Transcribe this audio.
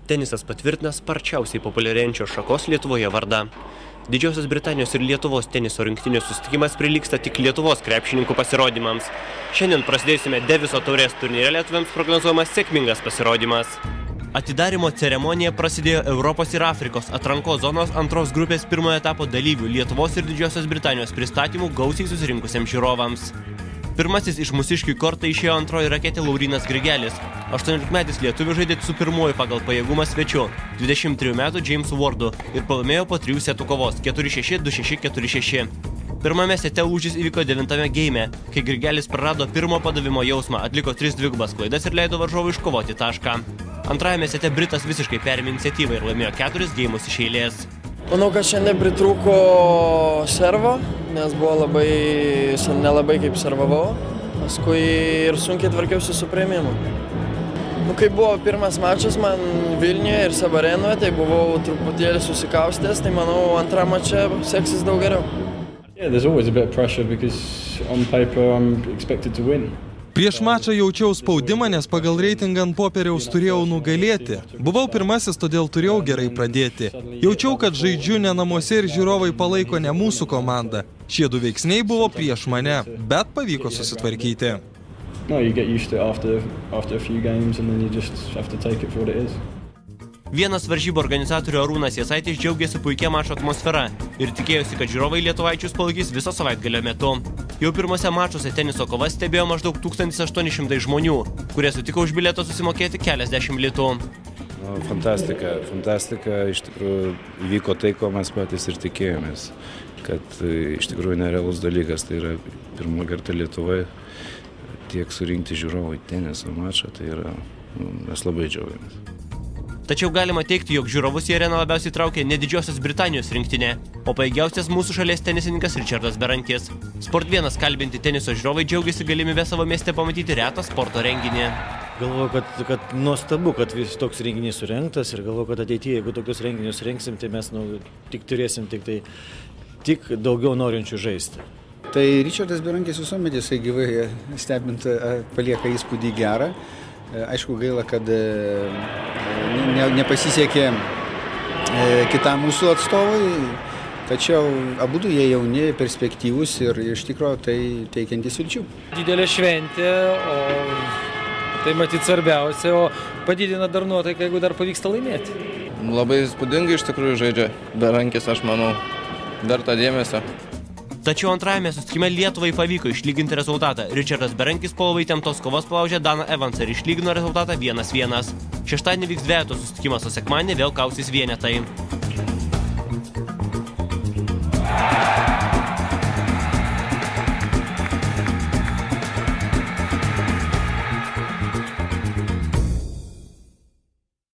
Tenisas patvirtina sparčiausiai populiarėjančios šakos Lietuvoje vardą. Didžiosios Britanijos ir Lietuvos teniso rinktinių susitikimas prilygsta tik Lietuvos krepšininkų pasirodymams. Šiandien prasidėjusiame Deviso taurės turnyre lietuviams prognozuojamas sėkmingas pasirodymas. Atidarymo ceremonija prasidėjo Europos ir Afrikos atrankos zonos antros grupės pirmojo etapo dalyvių Lietuvos ir Didžiosios Britanijos pristatymų gausiai susirinkusiems žiūrovams. Pirmasis iš mūsiškių į kortą išėjo antroji raketė Laurynas Grigelis. 18-metis lietuvių žaidė su pirmuoju pagal pajėgumą svečiu, 23 metų Jamesu Wardu ir pralaimėjo po 3 setų kovos 4-6, 2-6, 4-6. Pirmame sete lūžis įvyko 9-ame geime, kai Grigelis prarado pirmo padavimo jausmą, atliko 3 dvigubas klaidas ir leido varžovui iškovoti tašką. Antrajame sete Britas visiškai perėmė iniciatyvą ir laimėjo 4 geimus iš eilės. Manau, kad šiandien pritrūko servo, nes buvo nelabai kaip servavau. Paskui ir sunkiai tvarkiausi su priėmimu. Kai buvo pirmas mačas man Vilniuje ir Savo Arenoje, tai buvau truputėlį susikaustęs, tai manau antram mače seksis daug geriau. Yeah, there's always a bit of pressure because on paper I'm expected to win. Prieš mačą jaučiau spaudimą, nes pagal reitingą ant popieriaus turėjau nugalėti. Buvau pirmasis, todėl turėjau gerai pradėti. Jaučiau, kad žaidžiu ne namuose ir žiūrovai palaiko ne mūsų komandą. Šie 2 veiksniai buvo prieš mane, bet pavyko susitvarkyti. No, you get used to it after a few games and then you just have to take it for what it is. Vienas varžybų organizatorių Arūnas Jasaitis džiaugėsi puikia mačo atmosfera ir tikėjosi, kad žiūrovai lietuvaičius palaikys viso savaitgalio metu. Jau pirmose mačuose teniso kovas stebėjo maždaug 1800 žmonių, kurie sutiko už bilietą susimokėti keliasdešimt litų. Fantastika. Iš tikrųjų įvyko tai, ko mes patys ir tikėjomės, kad iš tikrųjų nerealus dalykas. Tai yra pirmą kartą Lietuvoje tiek surinkti žiūrovų į teniso mačą, tai yra, mes labai džiaugiamės. Tačiau galima teigti, jog žiūrovus į areną labiausiai traukė ne Didžiosios Britanijos rinktinė, o pajėgiausias mūsų šalies tenisininkas Ričardas Berankis. Sport 1 kalbinti teniso žiūrovai džiaugiasi galimybę savo mieste pamatyti retą sporto renginį. Galvoju, kad nuostabu, kad vis toks renginys surengtas ir galvoju, kad ateityje, jeigu tokius renginius rengsim, tai mes tik turėsim tik daugiau norinčių žaisti. Tai Ričardas Berankis visuomet jisai gyvai stebint palieka įspūdį gerą. Aišku, gaila, kad nepasisekė kitam mūsų atstovui, tačiau abudu jie jauni, perspektyvūs ir iš tikrųjų tai teikiantys vilčių. Didelė šventė, o tai matyt svarbiausia, o padidina dar nuotaiką, jeigu dar pavyksta laimėti. Labai įspūdingai iš tikrųjų žaidžia Berankis, aš manau, verta dėmesio. Tačiau antrajame susitikime Lietuvai pavyko išlyginti rezultatą. Ričardas Berankis po labai įtemptos kovos palaužė Daną Evansą ir išlygino rezultatą 1-1. Šeštadienį vyks dvejeto susitikimas, o sekmadienį vėl kausis vienetai.